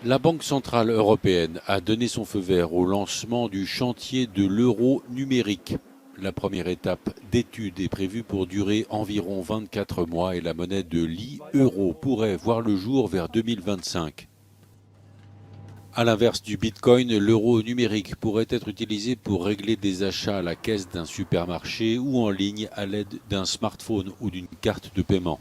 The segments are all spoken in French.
La Banque centrale européenne a donné son feu vert au lancement du chantier de l'euro numérique. La première étape d'étude est prévue pour durer environ 24 mois et la monnaie de l'e-euro pourrait voir le jour vers 2025. À l'inverse du Bitcoin, l'euro numérique pourrait être utilisé pour régler des achats à la caisse d'un supermarché ou en ligne à l'aide d'un smartphone ou d'une carte de paiement.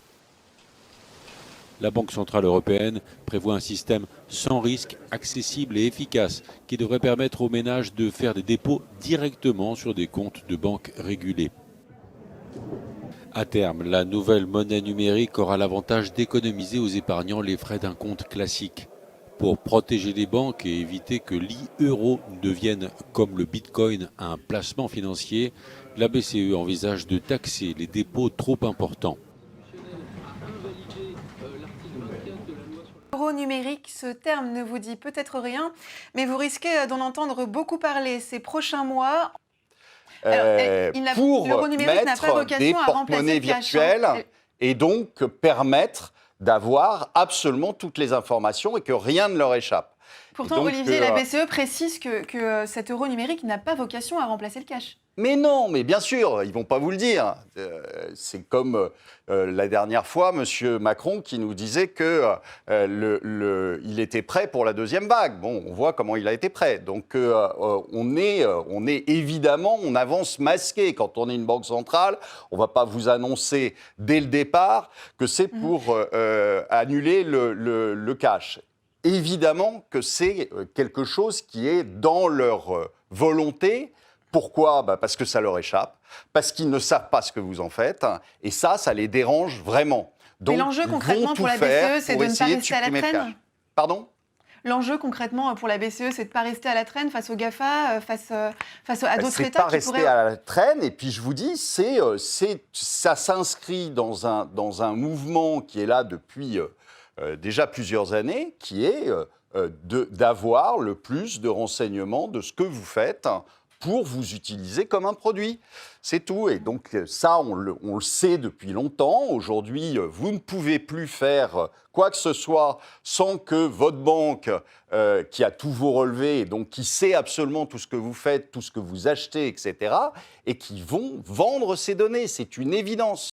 La Banque centrale européenne prévoit un système sans risque, accessible et efficace qui devrait permettre aux ménages de faire des dépôts directement sur des comptes de banque régulés. À terme, la nouvelle monnaie numérique aura l'avantage d'économiser aux épargnants les frais d'un compte classique. Pour protéger les banques et éviter que l'e-euro devienne, comme le bitcoin, un placement financier, la BCE envisage de taxer les dépôts trop importants. L'euro numérique, ce terme ne vous dit peut-être rien, mais vous risquez d'en entendre beaucoup parler ces prochains mois. Pour L'euro numérique n'a pas mettre des vocation à remplacer porte-monnaies le cash. virtuelles et donc permettre d'avoir absolument toutes les informations et que rien ne leur échappe. Pourtant, Donc, Olivier, la BCE précise que cet euro numérique n'a pas vocation à remplacer le cash. Mais non, mais bien sûr, ils ne vont pas vous le dire. C'est comme la dernière fois, M. Macron qui nous disait qu'il était prêt pour la deuxième vague. Bon, on voit comment il a été prêt. Donc on est évidemment, on avance masqué. Quand on est une banque centrale, on ne va pas vous annoncer dès le départ que c'est pour annuler le cash. Évidemment que c'est quelque chose qui est dans leur volonté. Pourquoi ? Parce que ça leur échappe, parce qu'ils ne savent pas ce que vous en faites, et ça les dérange vraiment. Donc, mais l'enjeu concrètement pour la BCE, c'est de ne pas rester à la traîne. Pardon ? L'enjeu concrètement pour la BCE, c'est de ne pas rester à la traîne face aux GAFA, face à d'autres États qui pourraient... C'est pas rester à la traîne, et puis je vous dis, ça s'inscrit dans un mouvement qui est là depuis déjà plusieurs années, qui est d'avoir le plus de renseignements de ce que vous faites pour vous utiliser comme un produit. C'est tout. Et donc ça, on le sait depuis longtemps. Aujourd'hui, vous ne pouvez plus faire quoi que ce soit sans que votre banque, qui a tous vos relevés, et donc qui sait absolument tout ce que vous faites, tout ce que vous achetez, etc., et qui vont vendre ces données. C'est une évidence.